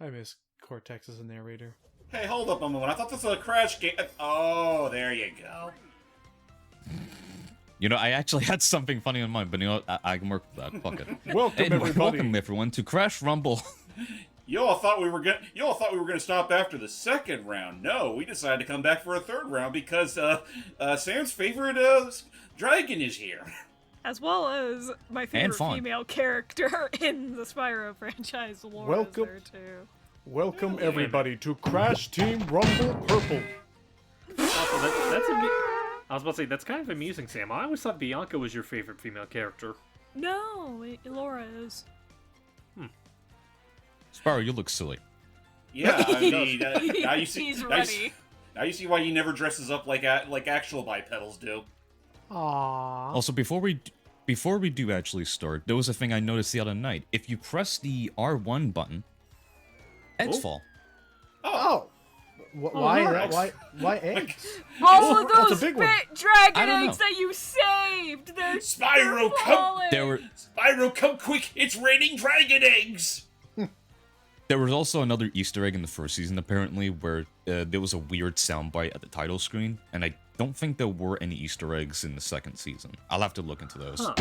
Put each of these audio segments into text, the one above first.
I miss Cortex as a narrator. Hey, hold up a moment. I thought this was a Crash game. Oh, there you go. You know, I actually had something funny in mind, but you know what? I can work with that. Fuck it. Welcome, Anyway, everybody. welcome everyone to Crash Rumble. You all thought we were gonna stop after the second round. No, we decided to come back for a third round because Sam's favorite dragon is here. As well as my favorite female character in the Spyro franchise, Laura, is there too. Welcome everybody to Crash Team Rumble Purple. Also, I was about to say, that's kind of amusing, Sam. I always thought Bianca was your favorite female character. No, Laura is. Spyro, you look silly. Yeah, I mean, now you see. He's ready. Now you see why he never dresses up like actual bipedals do. Aww. Also, before we do actually start, there was a thing I noticed the other night. If you press the R1 button, eggs fall. Oh. Why eggs? All of That's a those big one. dragon eggs that you saved! They're Spyro, There come quick! It's raining dragon eggs! There was also another Easter egg in the first season, apparently, where there was a weird soundbite at the title screen, and I don't think there were any Easter eggs in the second season. I'll have to look into those. Huh.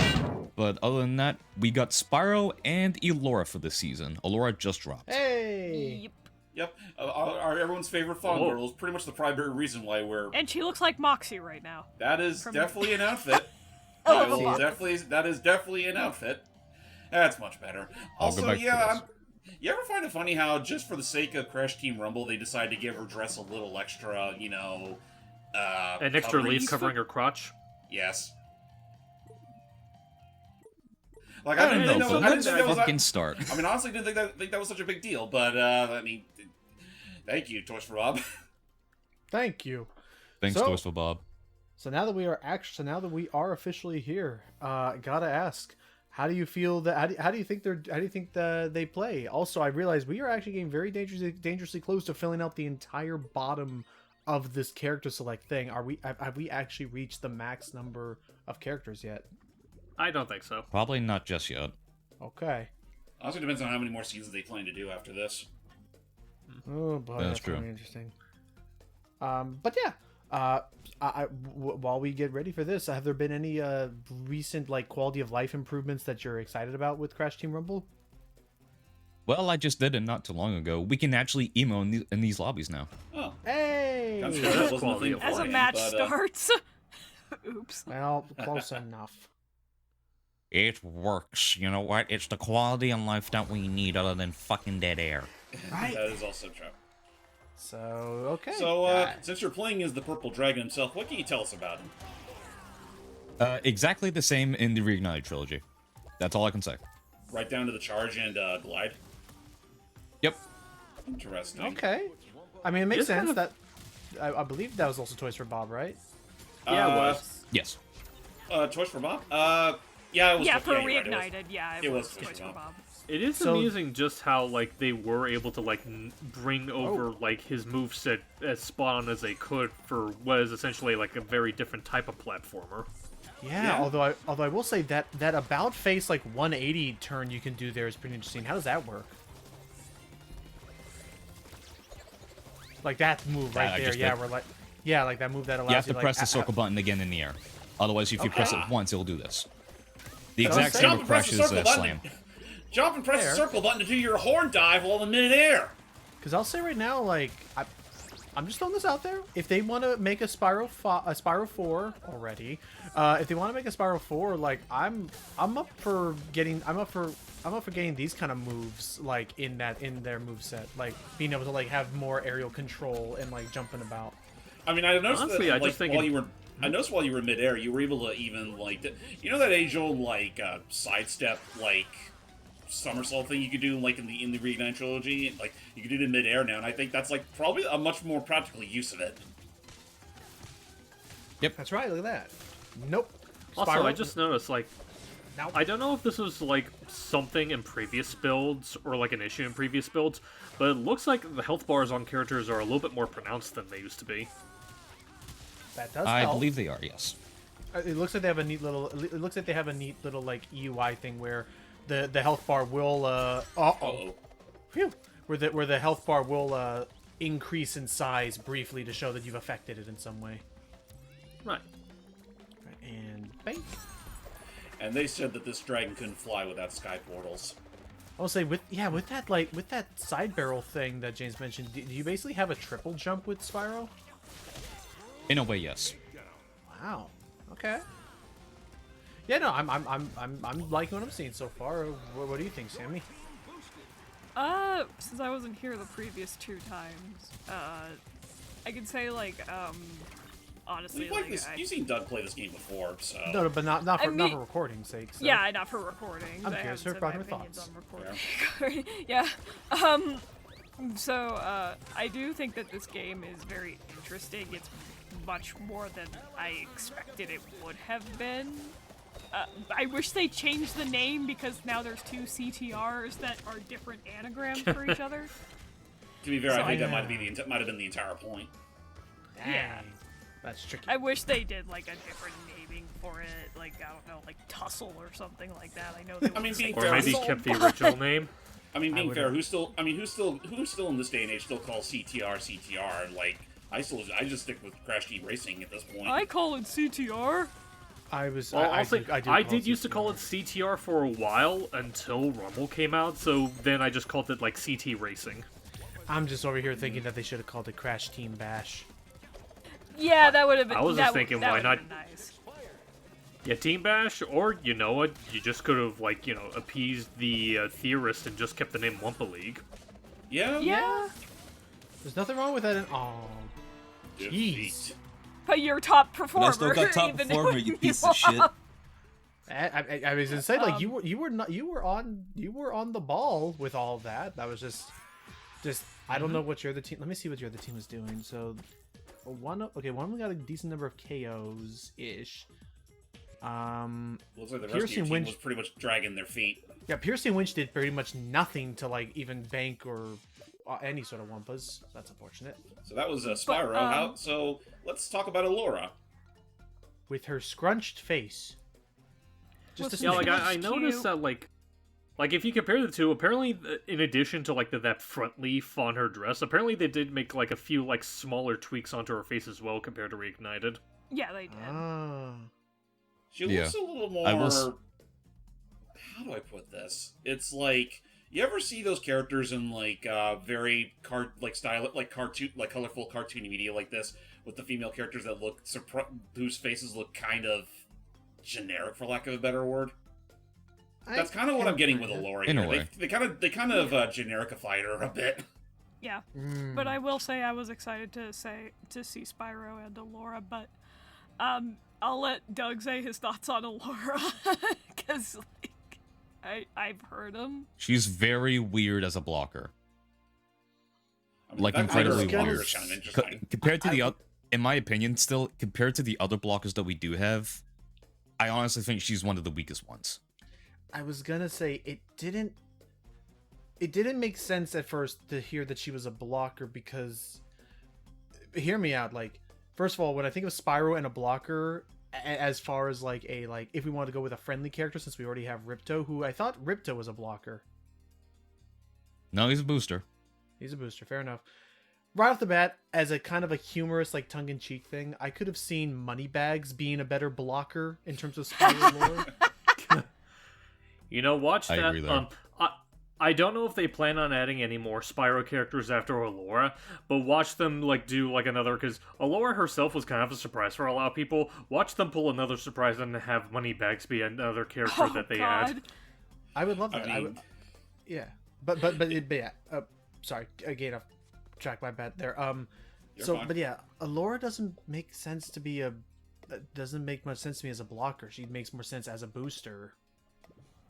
But other than that, we got Spyro and Elora for this season. Elora just dropped. Hey! Yep, our everyone's favorite Fawn Girl is pretty much the primary reason why we're... And she looks like Moxie right now. That is definitely an outfit. Oh, that is definitely an outfit. That's much better. Also, yeah, you ever find it funny how just for the sake of Crash Team Rumble, they decided to give her dress a little extra, you know, an extra leaf covering her crotch? Yes. Like I didn't know. Let's fucking start. I mean, honestly, didn't think that was such a big deal. But I mean, thank you, Toys for Bob. Thank you. Thanks, Toys for Bob. So now that we are officially here, gotta ask, how do you feel that? How do you think they play? Also, I realize we are actually getting very dangerously close to filling out the entire bottom of this character select thing. Have we actually reached the max number of characters yet? I don't think so. Probably not just yet. Okay. Also depends on how many more seasons they plan to do after this. Oh boy, that's true. Really interesting. But yeah, while we get ready for this, have there been any recent quality of life improvements that you're excited about with Crash Team Rumble? Well, I just did it not too long ago. We can actually emo in these lobbies now. Oh, hey! As a match starts. Oops. Well, close enough. It works. You know what? It's the quality of life that we need other than fucking dead air. Right. That is also true. So, okay. So, since you're playing as the Purple Dragon himself, what can you tell us about him? Exactly the same in the Reignited trilogy. That's all I can say. Right down to the charge and glide? Yep. Interesting. Okay. I mean, it makes sense that... I believe that was also Toys for Bob, right? Yeah, it was. Yes. Toys for Bob? Yeah, it was. Yeah, for Reignited. Right, it was Toys for Bob. It is amusing just how they were able to bring over his moveset as spot on as they could for what is essentially a very different type of platformer. Yeah. Although I will say that about face 180 turn you can do there is pretty interesting. How does that work? That move right there. Yeah, we're that move that allows you have to press the circle button again in the air. Otherwise, if you press it once, it'll do this. The exact same with Crash's slam. Jump and press the circle button to do your horn dive while in mid-air. Because I'll say right now, I'm just throwing this out there. If they want to make a Spyro 4 already, if they want to make a Spyro 4, I'm up for getting these kind of moves in their moveset, being able to have more aerial control and jumping about. I mean, I noticed honestly, that I just think I noticed while you were midair, you were able to even you know that age-old sidestep somersault thing you could do in the Reignited trilogy, you could do it in midair now, and I think that's probably a much more practical use of it. Yep, that's right. Look at that. Nope. Also, Spyro. I just noticed I don't know if this was something in previous builds or an issue in previous builds, but it looks like the health bars on characters are a little bit more pronounced than they used to be. That does I help. believe they are, yes. It looks like they have a neat little. It looks like they have a neat little EUI thing where the health bar will. Phew. where the health bar will increase in size briefly to show that you've affected it in some way. Right. And bang. And they said that this dragon couldn't fly without sky portals. I'll say with that side barrel thing that James mentioned, do you basically have a triple jump with Spyro? In a way, yes. Wow. Okay. Yeah, no, I'm liking what I'm seeing so far. What do you think, Sammy? Since I wasn't here the previous 2 times, I could say like, honestly, You've seen Doug play this game before, so... No, but not for recording's sake. So. Yeah, not for recording. I'm curious for your thoughts. Yeah. So, I do think that this game is very interesting. It's much more than I expected it would have been. I wish they changed the name because now there's 2 CTRs that are different anagrams for each other. To be fair, I think that might have been the entire point. Dang. Yeah. That's tricky. I wish they did like a different naming for it, like I don't know, like Tussle or something like that. I know they I mean, being Or fair, maybe kept the original name. I mean, being fair, who's still in this day and age still calls CTR? Like, I just stick with Crash Team Racing at this point. I call it CTR. I did used to call it CTR for a while until Rumble came out, so then I just called it like CT Racing. I'm just over here thinking that they should have called it Crash Team Bash. Yeah, that would have been. I was just thinking, why not? Nice. Yeah, Team Bash, or you know what? You just could have appeased the theorist and just kept the name Wumpa League. Yeah. There's nothing wrong with that. Oh, jeez. Defeat. But you're top performer. But I still got top even performer, you piece of shit. I was gonna say, like, you were on the ball with all of that. That was just I don't know what your other team. Let me see what your other team was doing. So one of them got a decent number of KOs ish. Looks like the rest of your team was pretty much dragging their feet. Yeah, Piercing Winch did pretty much nothing to like even bank or any sort of Wumpas. That's unfortunate. So that was Spyro. So let's talk about Elora. With her scrunched face. Yeah, like I noticed that like if you compare the two, apparently in addition to like that front leaf on her dress, apparently they did make like a few like smaller tweaks onto her face as well compared to Reignited. Yeah, they did. She looks a little more. How do I put this? It's like, you ever see those characters in like very colorful cartoony media like this, with the female characters that look whose faces look kind of generic, for lack of a better word? That's kind of what I'm getting with Elora here. They kind of genericified her a bit. Yeah, but I will say I was excited to see Spyro and Elora, but I'll let Doug say his thoughts on Elora because like I've heard him. She's very weird as a blocker. I mean, like incredibly weird. Compared to the other, in my opinion, still compared to the other blockers that we do have, I honestly think she's one of the weakest ones. I was gonna say it didn't make sense at first to hear that she was a blocker because, hear me out, like, first of all, when I think of Spyro and a blocker, as far as like if we want to go with a friendly character, since we already have Ripto, who I thought Ripto was a blocker. No, he's a booster. He's a booster, fair enough. Right off the bat, as a kind of a humorous, like, tongue-in-cheek thing, I could have seen Moneybags being a better blocker in terms of Spyro lore. Watch that. I agree there. I don't know if they plan on adding any more Spyro characters after Elora, but watch them like do like another, because Elora herself was kind of a surprise for a lot of people. Watch them pull another surprise and have Moneybags be another character that they add. I would love that. Yeah, but yeah. Sorry, again, I've tracked my bet there. But yeah, Elora doesn't make sense to be doesn't make much sense to me as a blocker. She makes more sense as a booster.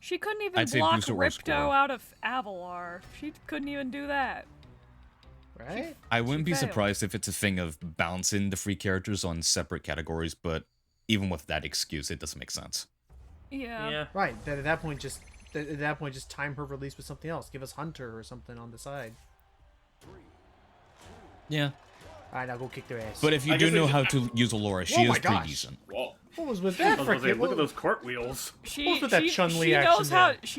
She couldn't even block Ripto out of Avalar. She couldn't even do that. Right? I wouldn't be surprised if it's a thing of balancing the free characters on separate categories, but even with that excuse, it doesn't make sense. Yeah. Right. At that point, just time her release with something else. Give us Hunter or something on the side. Yeah. Alright, now go kick their ass. But if you do know how to use Elora, she is pretty decent. Whoa. What was with that? Look at those cartwheels. She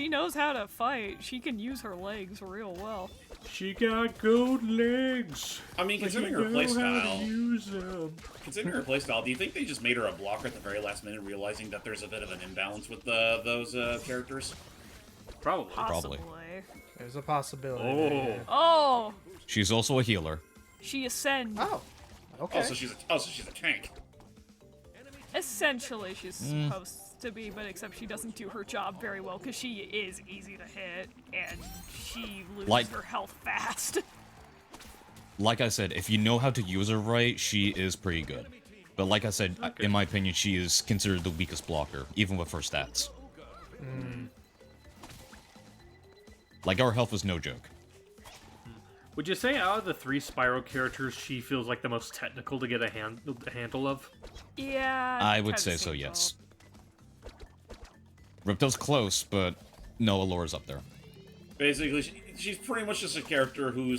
knows how to fight. She can use her legs real well. She got gold legs. I mean, considering her Know how to playstyle, use 'em. do you think they just made her a blocker at the very last minute, realizing that there's a bit of an imbalance with those characters? Probably. Probably. There's a possibility. Oh. there. Oh, She's also a healer. she ascends. Oh. Okay. So she's a tank. Essentially, she's supposed to be, but except she doesn't do her job very well because she is easy to hit and she loses her health fast. Like I said, if you know how to use her right, she is pretty good. But like I said, in my opinion, she is considered the weakest blocker, even with her stats. Like, our health is no joke. Would you say out of the 3 Spyro characters, she feels like the most technical to get a handle of? Yeah. I would say so, yes. Ripto's close, but no, Alora's up there. Basically, she's pretty much just a character who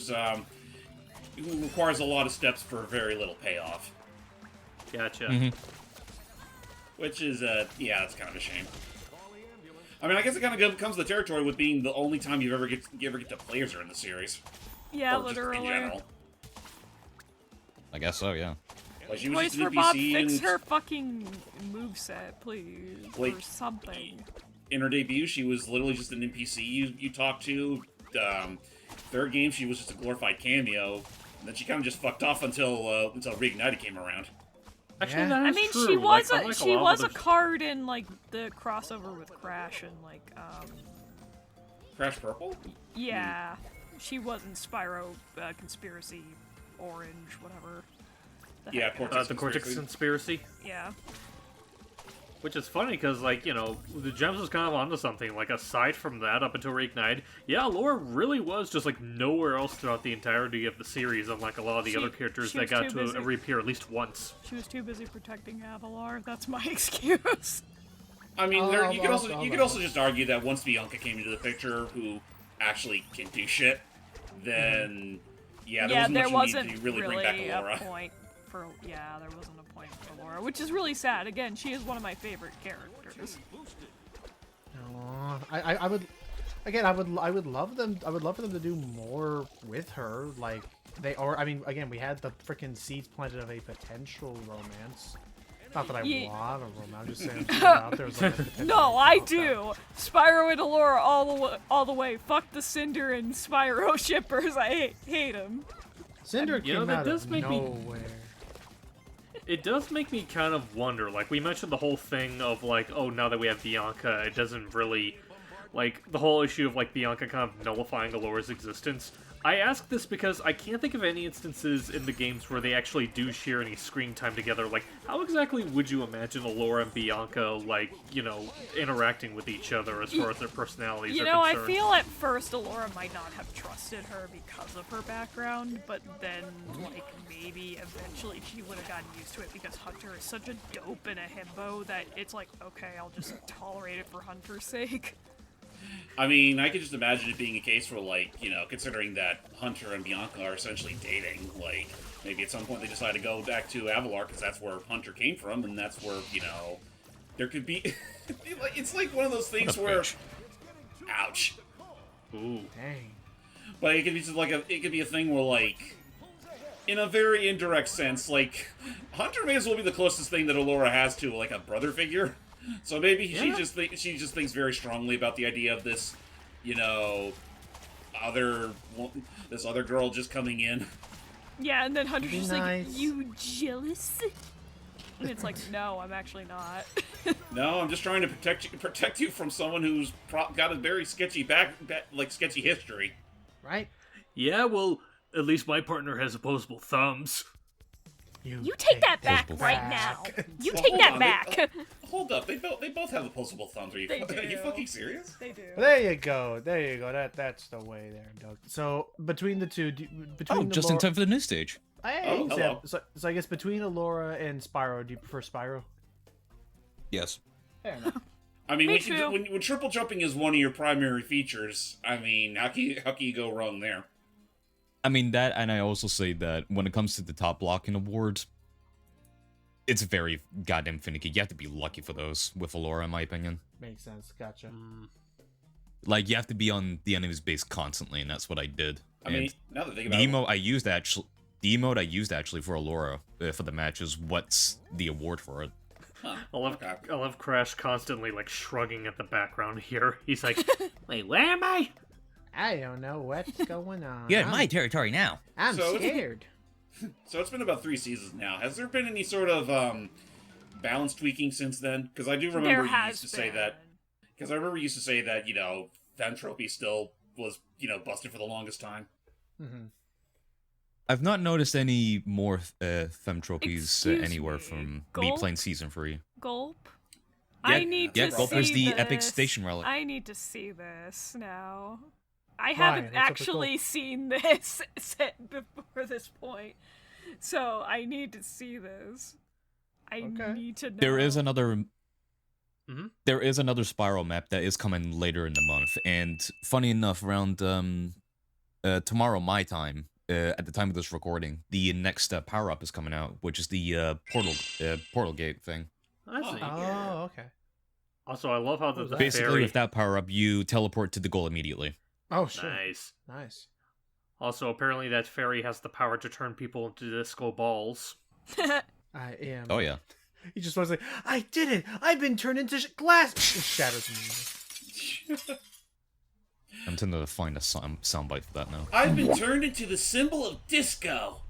requires a lot of steps for very little payoff. Gotcha. Which is, yeah, that's kind of a shame. I mean, I guess it kind of comes to the territory with being the only time you ever get to play as her in the series. Yeah, Or just literally. in general. I guess so, yeah. Like, she was Toys just an for Bob, NPC fix and her fucking moveset, please. Like, or something. in her debut, she was literally just an NPC you talked to. Third game, she was just a glorified cameo. And then she kind of just fucked off until Reignited came around. Actually, Yeah. that I is mean, true. she was Like, unlike she lot was of a other- card in like the crossover with Crash and like Crash Purple? yeah, she wasn't Spyro Conspiracy Orange whatever. The Yeah, heck it Cortex the Cortex Conspiracy. Conspiracy. is. Yeah. Which is funny, because, like, you know, the Gems was kind of onto something. Like, aside from that, up until Reignited, yeah, Laura really was just, like, nowhere else throughout the entirety of the series, unlike a lot of the She- other characters she that was got too to busy. reappear at least once. She was too busy protecting Avalar. That's my excuse. I mean, you could I'll- also just argue that once Bianca came into the picture, who actually can do shit, then yeah, there there wasn't wasn't much need to really bring back a Laura. point for there wasn't a point for Laura, which is really sad. Again, she is one of my favorite characters. Aw, I would, again, I would love them. I would love for them to do more with her. Like they are. I mean, again, we had the freaking seeds planted of a potential romance. Not that I Ye- want a romance. I'm just saying. It's out there as, like, a potential No, I romance out do. Spyro and Allura all the way. Fuck the Cinder and Spyro shippers. I hate them. there. Cinder You know, came that out does of make me- nowhere. It does make me kind of wonder, like, we mentioned the whole thing of, like, oh, now that we have Bianca, it doesn't really, like, the whole issue of, like, Bianca kind of nullifying Alora's existence. I ask this because I can't think of any instances in the games where they actually do share any screen time together. Like, how exactly would you imagine Alora and Bianca, like, you know, interacting with each other as far as their personalities You are know, I concerned? feel at first Allura might not have trusted her because of her background, but then, like, maybe eventually she would have gotten used to it because Hunter is such a dope and a himbo that it's like, okay, I'll just tolerate it for Hunter's sake. I mean, I could just imagine it being a case where, like, you know, considering that Hunter and Bianca are essentially dating, like, maybe at some point they decide to go back to Avalar because that's where Hunter came from, and that's where, you know, there could be... it's like one of those things where... bitch. Ouch. Ooh. Dang. But it could be just like it could be a thing where, like, in a very indirect sense, like, Hunter may as well be the closest thing that Allura has to, like, a brother figure. So maybe she just thinks very strongly about the idea of this, you know, this other girl just coming in. Yeah, and then Hunter's Be just nice. like, you jealous? And it's like, no, I'm actually not. No, I'm just trying to protect you from someone who's got a very sketchy sketchy history. Right? Yeah, well, at least my partner has opposable thumbs. You take that back Possible right back. now. You Well, take hold that on, back. Hold up, they both have opposable thumbs. Are you They are you do. fucking serious? They do. There you go. There you go. That's the way there, Doug. So between the two, between Oh, just in Allura- time for the news stage. Hey, Oh, Sam. hello. So I guess between Allura and Spyro, do you prefer Spyro? Yes. Fair enough. I mean, Me when, you, too. when triple jumping is one of your primary features, I mean, how can you go wrong there? I mean, that, and I also say that when it comes to the top blocking awards, it's very goddamn finicky. You have to be lucky for those with Allura, in my opinion. Makes sense. Gotcha. Like, you have to be on the enemy's base constantly, and that's what I did. I mean, And now that I think the about it, emote I used actually for Allura for the match is what's the award for it. huh, I love, okay. I love Crash constantly like shrugging at the background here. He's like, "Wait, where am I?" I don't know what's going on. You're in my territory now. I'm So- scared. So it's been about 3 seasons now. Has there been any sort of balance tweaking since then? Because I do remember There you has used to say been. that. Because I remember you used to say that Fentropy still was busted for the longest time. Mm-hmm. I've not noticed any more femtropies Excuse anywhere me, from me Gulp? playing Season 3. Gulp. Yeah, I need yeah, to Gulp see is the this. epic station relic. I need to see this now. I Why? haven't What's up with actually seen this set before this point, so I need to see this. I Okay. need to know. There is another. Mhm. There is another Spiral map that is coming later in the month, and funny enough, around tomorrow my time, at the time of this recording, the next power up is coming out, which is the portal gate thing. That's neat. Oh, okay. Also, I love how What was the that? Basically, fairy. with that power up, you teleport to the goal immediately. Oh, sure. Nice. Nice. Also, apparently that fairy has the power to turn people into disco balls. I am. Oh yeah. He just wants to say, I did it! I've been turned into glass! It shatters me. I'm tempted to find a soundbite for that now. I've been turned into the symbol of disco.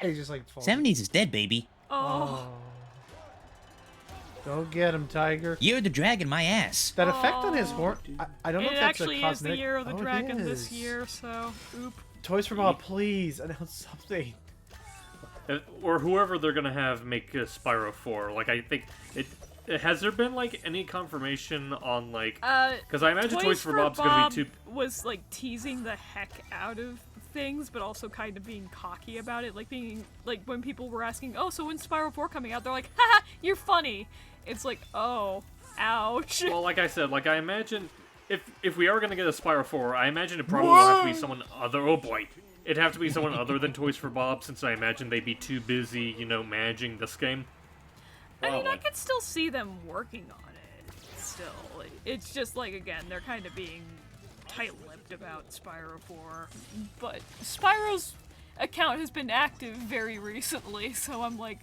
And he just like falls. 70s is dead, baby. Oh, Go get him, Tiger. You're the dragon, my ass. That effect on his Oh. horn, I don't know it if that's actually a is the cosmetic... year of the Oh, it dragon this is. year, so oop. Toys for Bob, please announce something. Or whoever they're gonna have make Spyro 4. Like, I think it. Has there been like any confirmation on like? Because I imagine Toys for Bob's gonna be too. Was like teasing the heck out of things, but also kind of being cocky about it. Like being like when people were asking, "Oh, so when's Spyro 4 coming out?" They're like, "Haha, you're funny." It's like, "Oh, ouch." Well, like I said, like I imagine if we are gonna get a Spyro 4, I imagine it probably will have to be someone other. Oh boy, it'd have to be someone other than Toys for Bob, since I imagine they'd be too busy, managing this game. I mean, I Probably. could still see them working on it. Still, it's just like again, they're kind of being tight-lipped about Spyro 4, but Spyro's account has been active very recently, so I'm like,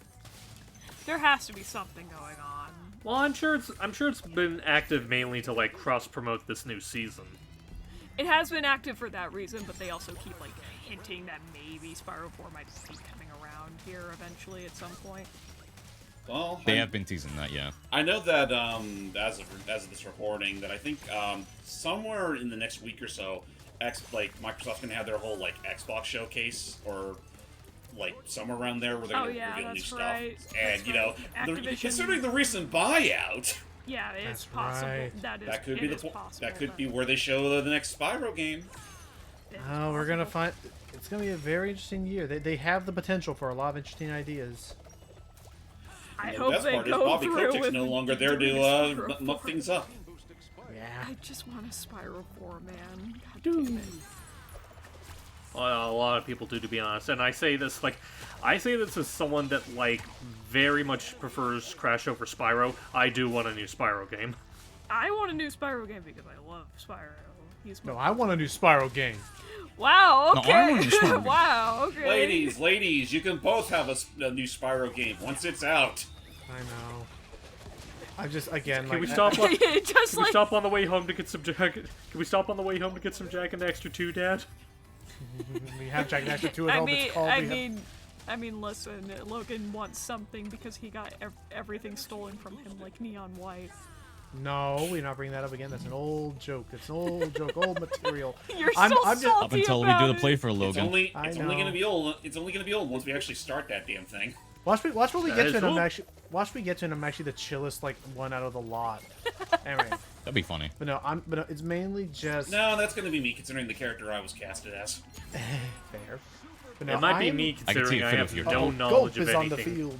there has to be something going on. Well, I'm sure it's been active mainly to like cross promote this new season. It has been active for that reason, but they also keep like hinting that maybe Spyro 4 might be coming around here eventually at some point. Well, They have been teasing that, yeah. I know that as of this recording, that I think somewhere in the next week or so, Microsoft's gonna have their whole like Xbox showcase or like somewhere around there where they're Oh, gonna yeah, reveal new that's stuff. right. And That's you know, right. Activision- considering the recent buyout, Yeah, it's That's possible. right. That could be the possible. that could be where they show the next Spyro game. It is Oh, we're gonna possible. find... It's gonna be a very interesting year. They have the potential for a lot of interesting ideas. I And the hope best they part is go Bobby through Kotick's with no longer there doing to Spyro muck 4. things up. Yeah. I just want a Spyro 4, man. God damn it. Well, a lot of people do, to be honest. And I say this as someone that like very much prefers Crash over Spyro. I do want a new Spyro game. I want a new Spyro game because I love Spyro. He's No, I want a new Spyro game. Wow, No, okay. I want a new Spyro game. Wow, okay. Ladies, you can both have a new Spyro game once it's out. I know. I'm just, again, Can we like... stop? On, can Just we like stop on the way home to get some Jack? Can we stop on the way home to get some Jack and Extra 2, Dad? We have Jack Nash 2 at I home. mean, It's called... I we have- mean, I mean, listen. Logan wants something because he got everything stolen from him, like Neon White. No, we're not bringing that up again. That's an old joke. It's an old joke, old material. You're I'm so just- salty Up until we about do the it. playthrough, It's Logan. only I gonna know. be old. It's only gonna be old once we actually start that damn thing. Watch when we That get is to it. cool. Watch we get to it. I'm actually the chillest like one out of the lot. Anyway, That'd be funny. but no, it's mainly just No, that's gonna be me, considering the character I was casted as. fair. But no, It might be I'm- me I can see considering it I fit have with you. no Oh, knowledge Gulp of is on the anything. field.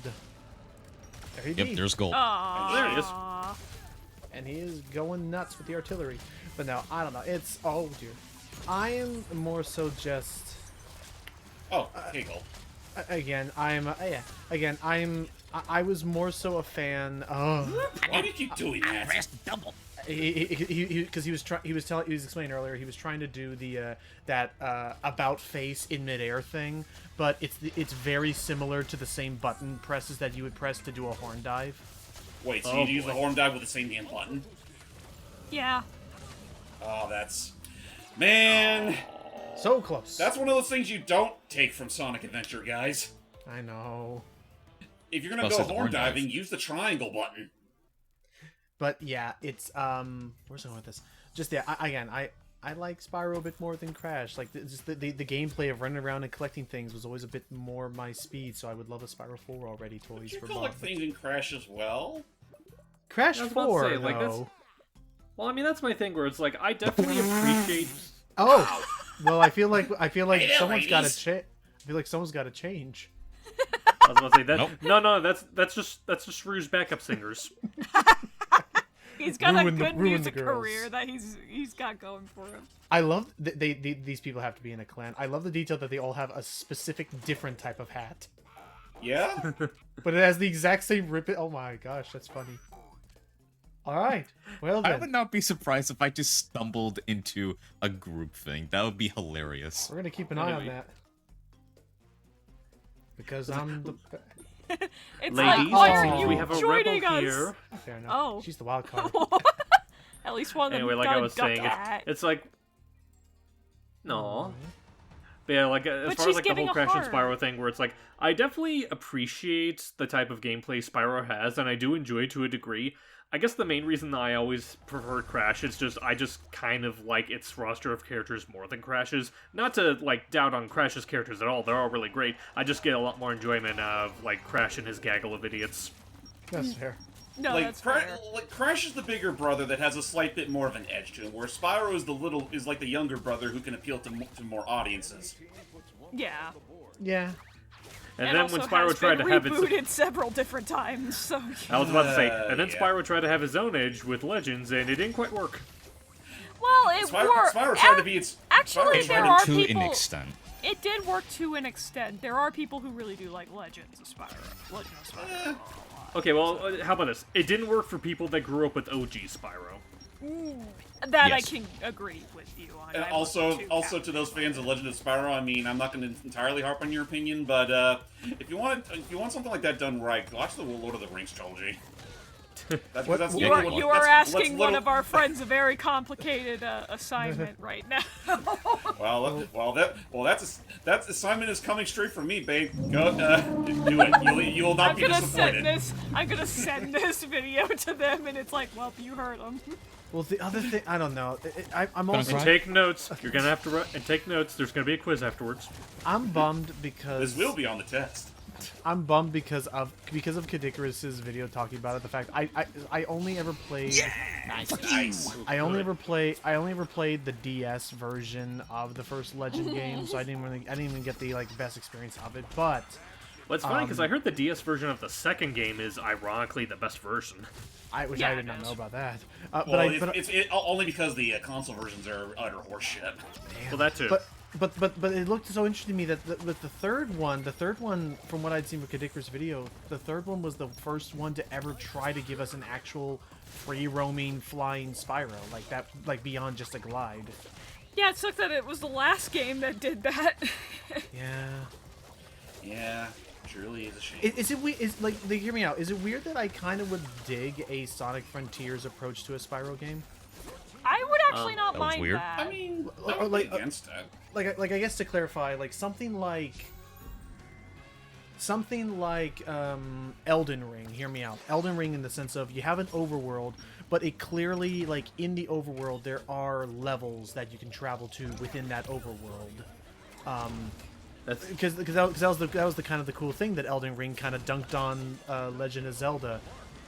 There he Yep, be. there's gold. Aww. There it is. And he is going nuts with the artillery. But no, I don't know. It's oh dear. I am more so just Oh, Hegel. again. I was more so a fan of. Why do you keep doing that? Press double. Because he was explaining earlier, he was trying to do the that about face in midair thing, but it's very similar to the same button presses that you would press to do a horn dive. Wait, so you use the horn dive with the same damn button? Yeah. Oh, that's... Man... So close. That's one of those things you don't take from Sonic Adventure, guys. I know. If you're gonna Plus go it's horn horn dive. diving, use the triangle button. But yeah, it's where's I going with this? Just yeah, I like Spyro a bit more than Crash. Like just the gameplay of running around and collecting things was always a bit more my speed. So I would love a Spyro 4 already. Toys Did you for collect Bob. things in Crash as well? Crash I was about to 4 say, like, that's- though. Well, I mean, that's my thing where it's like, I definitely appreciate... Oh, well, I feel like Hey there, someone's got to ladies. I feel like someone's got to change. I was about to say that. Nope. No, that's just Rue's backup singers. He's got Ruin a the- good ruin the music girls. career that he's got going for him. I love these people have to be in a clan. I love the detail that they all have a specific different type of hat, Yeah? but it has the exact same ribbon. Oh my gosh, that's funny. All right, well I then, would not be surprised if I just stumbled into a group thing. That would be hilarious. we're gonna keep an eye on Anyway. that because I'm the. It's Ladies, like, why oh, are you we have a joining rebel us? here. Fair enough. Oh. She's the wild card. At least one of them Anyway, like got I a was duck saying, hat. it's like... No. But yeah, like, as But far she's as like the giving whole a Crash and heart. Spyro thing, where it's like, I definitely appreciate the type of gameplay Spyro has, and I do enjoy it to a degree. I guess the main reason that I always preferred Crash is just, I just kind of like its roster of characters more than Crash's. Not to, like, doubt on Crash's characters at all, they're all really great. I just get a lot more enjoyment out of, like, Crash and his gaggle of idiots. That's fair. No, like, that's fair. like Crash is the bigger brother that has a slight bit more of an edge to him, where Spyro is like the younger brother who can appeal to more audiences. Yeah. Yeah. And And then also when Spyro has tried been to have its... rebooted several different times, so I was about to say, and then yeah. Spyro tried to have his own edge with Legends, and it didn't quite work. well, it worked. Spyro tried to be its... Actually, Spyro there tried are To an people. extent. It did work to an extent. There are people who really do like Legends of Spyro. Legend of Spyro. a lot. Okay, well, how about this? It didn't work for people that grew up with OG Spyro. That I Yes. can agree with you on. And I also, would too, also Captain. to those fans of Legend of Spyro, I mean, I'm not going to entirely harp on your opinion, but if you want something like that done right, watch the Lord of the Rings trilogy. That's, What- that's you You are- are, literally- you are that's asking one little- of our friends a very complicated assignment right now. That assignment is coming straight from me, babe. Go, do it. You will not I'm be gonna disappointed. send this. I'm gonna send this video to them, and it's like, well, you heard them. Well, the other thing, I don't know. I'm Gonna also And take notes. You're gonna have to and take notes. There's gonna be a quiz afterwards. I'm bummed because This will be on the test. I'm bummed because of Kadikarus's video talking about it. The fact I only ever played Nice. I only ever played the DS version of the first Legend game, so I didn't even get the like best experience of it. But Well, it's funny because I heard the DS version of the second game is ironically the best version. I Yeah, did it not is. know about that. Well, it's only because the console versions are utter horseshit. Well, that too. But it looked so interesting to me that with the third one, from what I'd seen with Kadikar's video, the third one was the first one to ever try to give us an actual free roaming flying Spyro, like that, like beyond just a glide. Yeah, it sucked that it was the last game that did that. Yeah. Yeah, truly is a shame. Is it weird? Is like, hear me out. Is it weird that I kind of would dig a Sonic Frontiers approach to a Spyro game? I would actually not that was mind weird. that. I mean, Or I would like, be against that. Like I guess to clarify, like something like Elden Ring. Hear me out. Elden Ring in the sense of you have an overworld, but it clearly, like, in the overworld there are levels that you can travel to within that overworld. That's Because that was the kind of the cool thing that Elden Ring kind of dunked on Legend of Zelda.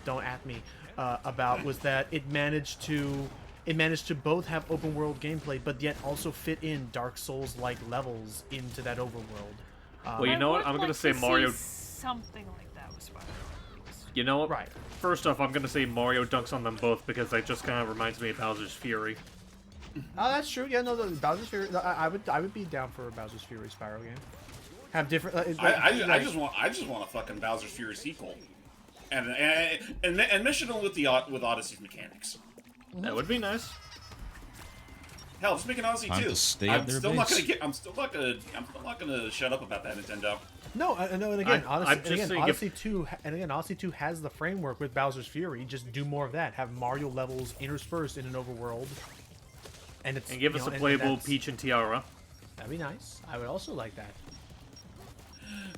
Don't at me about was that it managed to both have open world gameplay, but yet also fit in Dark Souls like levels into that overworld. well, you know what? would I'm gonna like say to Mario. see something like that with Spyro. You know what? Right. First off, I'm gonna say Mario dunks on them both because that just kind of reminds me of Bowser's Fury. Oh, that's true. Yeah, no, the Bowser's Fury. I would be down for a Bowser's Fury Spyro game. Have different. I just want a fucking Bowser's Fury sequel, and mission with Odyssey's mechanics. That would be nice. Hell, just make an Odyssey Time too. to stay at I'm their still not base. gonna get. I'm still not gonna shut up about that, Nintendo. No, no, and again, I'm just saying Odyssey 2, and again, Odyssey 2 has the framework with Bowser's Fury. Just do more of that. Have Mario levels interspersed in an overworld, and it's And give us you know, a playable that's- Peach and Tiara. That'd be nice. I would also like that.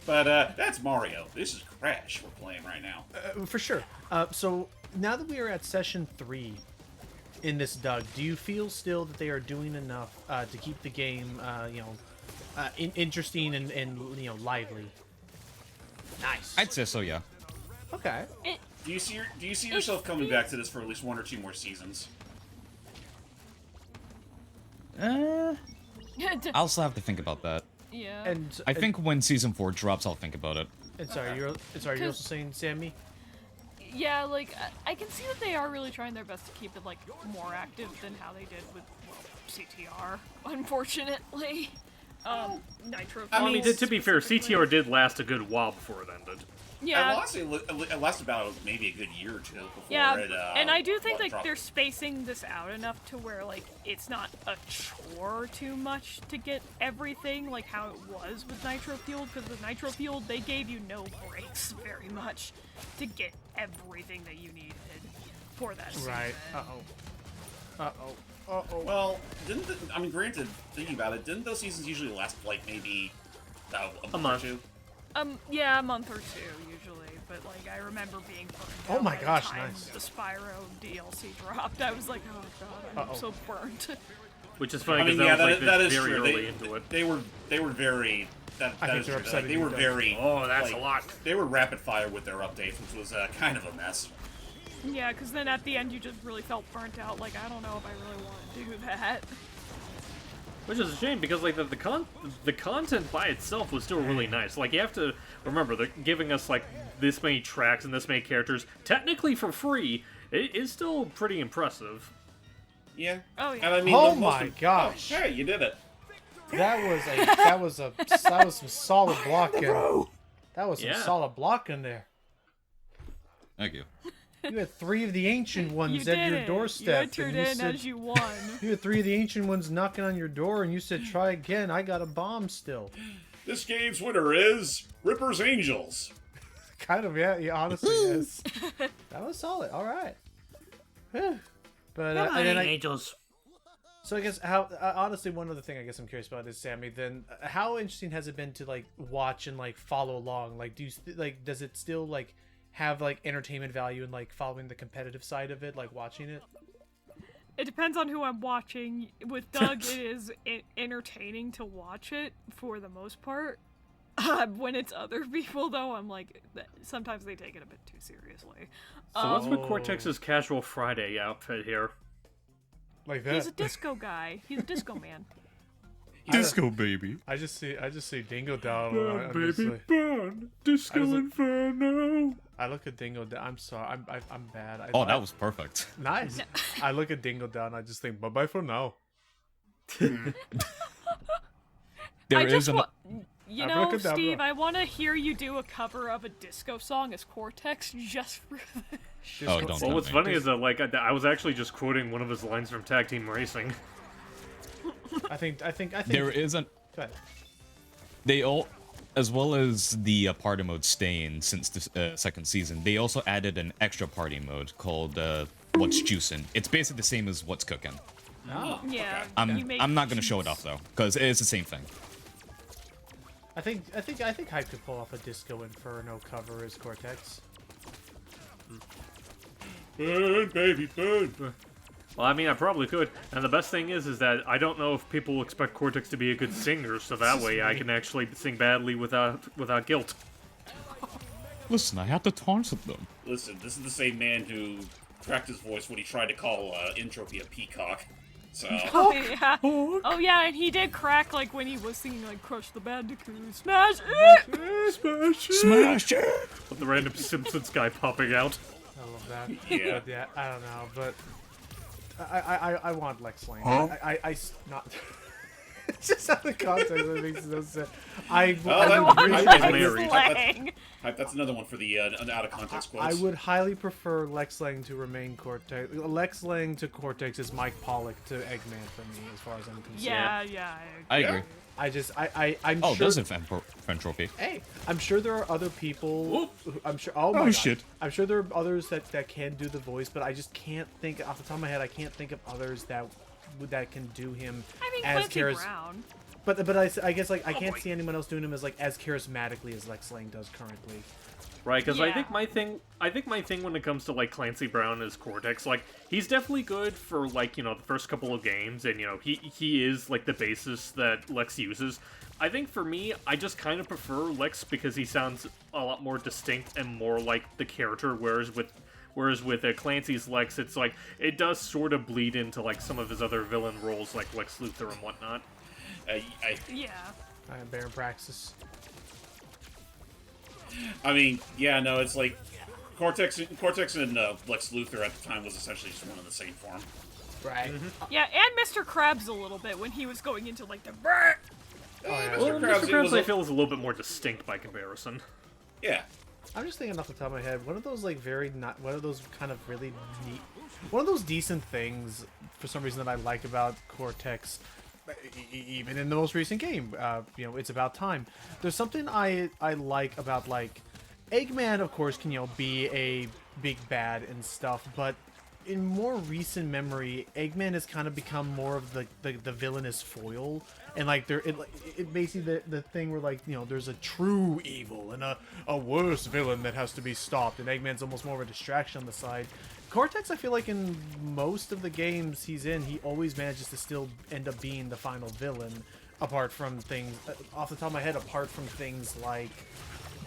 But that's Mario. This is Crash we're playing right now. For sure. So now that we are at session 3 in this Doug, do you feel still that they are doing enough to keep the game, interesting and lively? Nice. I'd say so, yeah. Okay. Do you see yourself coming back to this for at least 1 or 2 more seasons? I'll still have to think about that. Yeah. And I think when Season 4 drops, I'll think about it. And sorry, you're also saying Sammy? Yeah, like, I can see that they are really trying their best to keep it, like, more active than how they did with, well, CTR, unfortunately. Nitro. I mean, to be fair, CTR did last a good while before it ended. Yeah. It lasted about maybe a good year or two before Yeah, it. and I do think like dropped. they're spacing this out enough to where like it's not a chore too much to get everything like how it was with Nitro Fueled, because with Nitro Fueled they gave you no breaks very much to get everything that you needed for that season. Right. Uh-oh. Uh-oh. Uh-oh. Well, granted, thinking about it, didn't those seasons usually last like maybe a month or two? Yeah, a month or two usually, but like I remember being burned Oh out my by gosh, the time nice. the Spyro DLC dropped. I was like, oh god, I'm so burnt. Which is funny I because mean, yeah, that was that like is very true. early into it. They were very. That I think is they're true. upsetting They were you guys. very. Oh, that's like, a lot. They were rapid fire with their updates, which was kind of a mess. Yeah, because then at the end you just really felt burnt out. Like, I don't know if I really want to do that. Which is a shame because like the content by itself was still really nice. Like you have to remember they're giving us like this many tracks and this many characters, technically for free. It is still pretty impressive. Yeah. Oh, yeah. And I mean, Oh the most my gosh. Oh, hey, you did it. That was some solid blocking. That was some Yeah. solid blocking there. Thank you. You had 3 of the ancient You ones did at your it. doorstep. You and entered you in said, as you won. You had 3 of the ancient ones knocking on your door, and you said, "Try again." I got a bomb still. This game's winner is Ripper's Angels. Kind of, yeah. Honestly, yes. That was solid. All right. Whew. But and then Angels. so I guess how honestly, one other thing I guess I'm curious about is Sammy. Then how interesting has it been to like watch and like follow along? Like, does it still like have like entertainment value and like following the competitive side of it, like watching it? It depends on who I'm watching. With Doug, it is entertaining to watch it for the most part. When it's other people, though, I'm like, sometimes they take it a bit too seriously. So what's with Cortex's casual Friday outfit here? Like that? He's a disco guy. He's a disco man. Disco baby. I just see Dingo Down. I'm just like- burn, disco I was- inferno. I look at Dingo Down. I'm sorry. I'm bad. Oh, that was perfect. nice. I look at Dingo Down. I just think, bye bye for now. There I is just an. you know, Abracadabra. Steve, I want to hear you do a cover of a disco song as Cortex just for the Oh, don't. Well, what's tempt me. funny is that like I was actually just quoting one of his lines from Tag Team Racing. I think. There is an. Go ahead. They all, as well as the party mode staying since the second season, they also added an extra party mode called What's Juicin'. It's basically the same as What's Cooking. Oh, yeah. okay. you make I'm not gonna show it juice. off though, because it is the same thing. I think Hype could pull off a Disco Inferno cover as Cortex. Burn, baby, burn. Well, I mean, I probably could. And the best thing is that I don't know if people expect Cortex to be a good singer, so that way I can actually sing badly without guilt. Listen, I have to taunt them. Listen, this is the same man who cracked his voice when he tried to call Entropy a peacock. So, Oh yeah. Oh yeah, and he did crack like when he was singing like "Crush the Bandicoot, Smash It." Smash it! With the random Simpsons guy popping out. I love that. Yeah. But yeah, I don't know, but I want Lex Lane. Huh? I not. It's just out of context. It makes no sense. I married. That's another one for the out of context quotes. I would highly prefer Lex Lang to remain Cortex. Lex Lang to Cortex is Mike Pollock to Eggman for me, as far as I'm concerned. Yeah. I agree. I'm Oh, sure. there's a friend trophy. Hey, I'm sure there are other people. I'm sure. Oh my Oh, God. shit. I'm sure there are others that can do the voice, but I just can't think off the top of my head. I can't think of others that can do him I mean, as Clancy Brown. But I guess like I can't see anyone else doing him as charismatically as Lex Lang does currently. Right, because I Yeah. think my thing when it comes to like Clancy Brown is Cortex. Like he's definitely good for like the first couple of games, and he is like the basis that Lex uses. I think for me, I just kind of prefer Lex because he sounds a lot more distinct and more like the character, whereas with Clancy's Lex, it's like it does sort of bleed into like some of his other villain roles, like Lex Luthor and whatnot. Yeah. I am Baron Praxis. I mean, yeah, no, it's like Cortex and Lex Luthor at the time was essentially just one and the same form. Right. Yeah, and Mr. Krabs a little bit when he was going into like the brrr. Oh, yeah. Well, Krabs, Mr. it Krabs was I a- feel is a little bit more distinct by comparison. Yeah. I'm just thinking off the top of my head, one of those like one of those kind of really neat, one of those decent things for some reason that I like about Cortex, even in the most recent game, it's about time. There's something I like about like Eggman, of course, can be a big bad and stuff, but in more recent memory, Eggman has kind of become more of the villainous foil, and like it basically the thing where like there's a true evil and a worse villain that has to be stopped, and Eggman's almost more of a distraction on the side. Cortex, I feel like in most of the games he's in, he always manages to still end up being the final villain, apart from things off the top of my head, apart from things like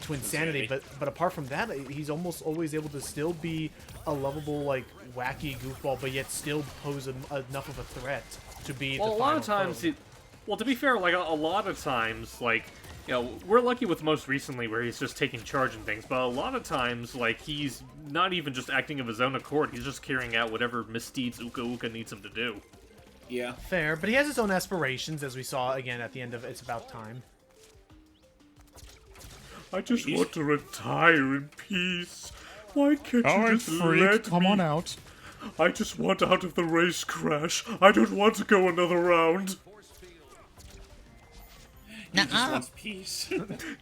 Twinsanity, but apart from that, he's almost always able to still be a lovable, like, wacky goofball, but yet still pose enough of a threat to be the final A lot of times, foe. to be fair, like a lot of times, like we're lucky with most recently where he's just taking charge and things, but a lot of times, like he's not even just acting of his own accord; he's just carrying out whatever misdeeds Uka Uka needs him to do. Yeah. Fair, but he has his own aspirations, as we saw again at the end of It's About Time. I just want to retire in peace. Why can't you just let me? on out. I just want out of the race crash. I don't want to go another round. He just wants peace.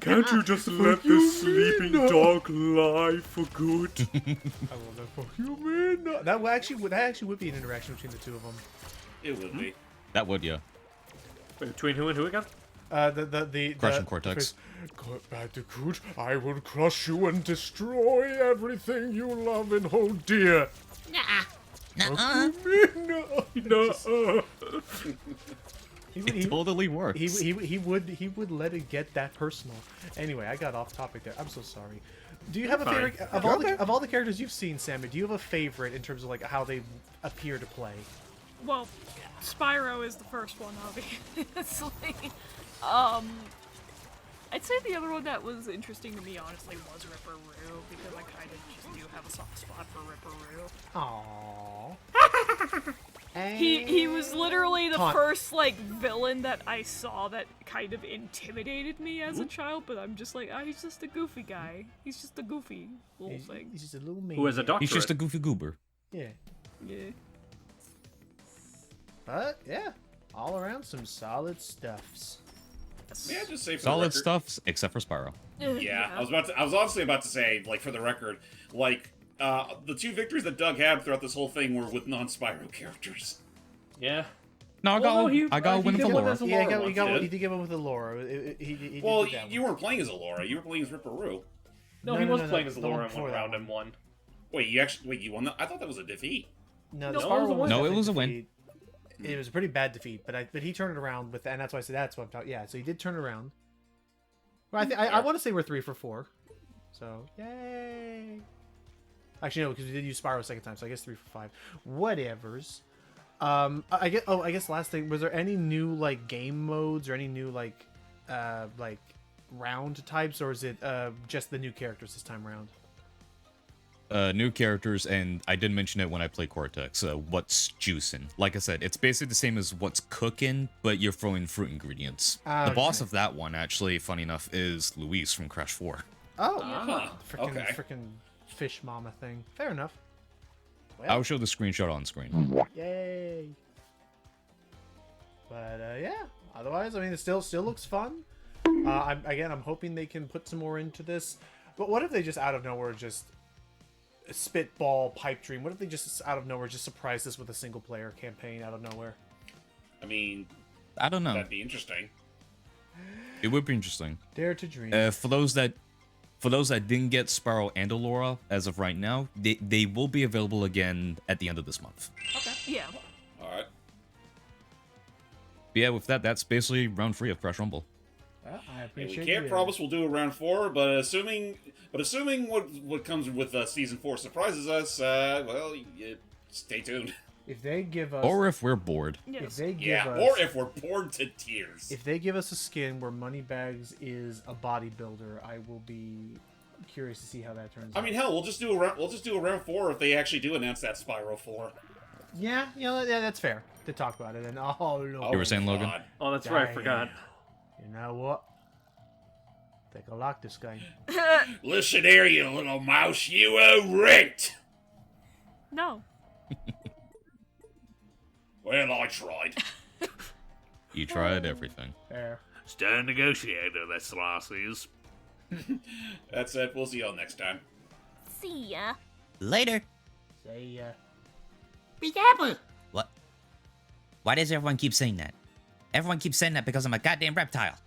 Can't you just let this sleeping dog lie for good? I love that for you, man. No, that actually would be an interaction between the two of them. It would be. That would, yeah. Wait, between who and who again? Crushing Cortex. Bandicoot, I will crush you and destroy everything you love and hold dear. Nuh-uh. No. It totally works. He would let it get that personal. Anyway, I got off topic there. I'm so sorry. Do you have a Fine. favorite of all the characters you've seen, Sammy? Do you have a favorite in terms of like how they appear to play? Well, Spyro is the first one, obviously. I'd say the other one that was interesting to me, honestly, was Ripperoo, because I kind of just do have a soft spot for Ripperoo. Aww. He was literally the Taunt. first, like, villain that I saw that kind of intimidated me as a child, but I'm just like, he's just a goofy guy. He's just a goofy little thing. He's just a little man. Who has a doctorate? He's just a goofy goober. Yeah. Yeah. But yeah, all around some solid stuffs. Yeah, just say for the Solid record- stuffs, except for Spyro. Yeah, I was obviously about to say, like, for the record, like, the two victories that Doug had throughout this whole thing were with non-Spyro characters. Yeah. No, I got a win he for did one Laura. as a Yeah, Laura he once, did get one with the Laura. He Well, did that you one. weren't playing as Alora, you were playing as Ripperoo. No, No, he no, was no, playing no, as the Laura one in before one that round one. and won. Wait, you won that? I thought that was a defeat. No, No, the it Spyro was a one win. No, I it think was a win. defeat. It was a pretty bad defeat, but he turned it around with, and that's why I said that's what I'm talking. Yeah, so he did turn it around. Well, I want to say we're 3 for 4. So yay! Actually, no, because we did use Spyro a second time, so I guess 3 for 5. Whatevers. I guess last thing, was there any new like game modes or any new like round types, or is it just the new characters this time around? New characters, and I did mention it when I played Cortex. What's juicing? Like I said, it's basically the same as what's cooking, but you're throwing fruit ingredients. The boss of that one, actually, funny enough, is Luis from Crash 4. Oh, Huh, okay. freaking fish mama thing. Fair enough. I'll show the screenshot on screen. Yay! But yeah, otherwise, I mean, it still looks fun. I'm hoping they can put some more into this. But what if they just out of nowhere just spitball pipe dream? What if they just out of nowhere just surprise us with a single player campaign out of nowhere? I mean, I don't know. that'd be interesting. It would be interesting. Dare to dream. For those that didn't get Sparrow and Allura as of right now, they will be available again at the end of this month. Yeah. All right. But yeah, with that, that's basically round 3 of Crash Rumble. Well, I Hey, appreciate we can't you. promise we'll do a round 4, but assuming what comes with season 4 surprises us, well, stay tuned. If they give us, Or if we're bored. if Yes. they give Yeah, us, or if we're bored to tears. if they give us a skin where Moneybags is a bodybuilder, I will be curious to see how that turns I out. mean, hell, we'll just do a round 4 if they actually do announce that Spyro 4. Yeah, yeah, that's fair to talk about it. And oh, no. You were saying, Logan? God. Oh, that's right, I forgot. You know what? Think I like this game. Listen here, you little mouse, you are rigged. No. Well, I tried. You tried everything. Fair. Stern negotiator, this lassies. That's it. We'll see y'all next time. See ya. Later. Say, Be careful. What? Why does everyone keep saying that? Everyone keeps saying that because I'm a goddamn reptile.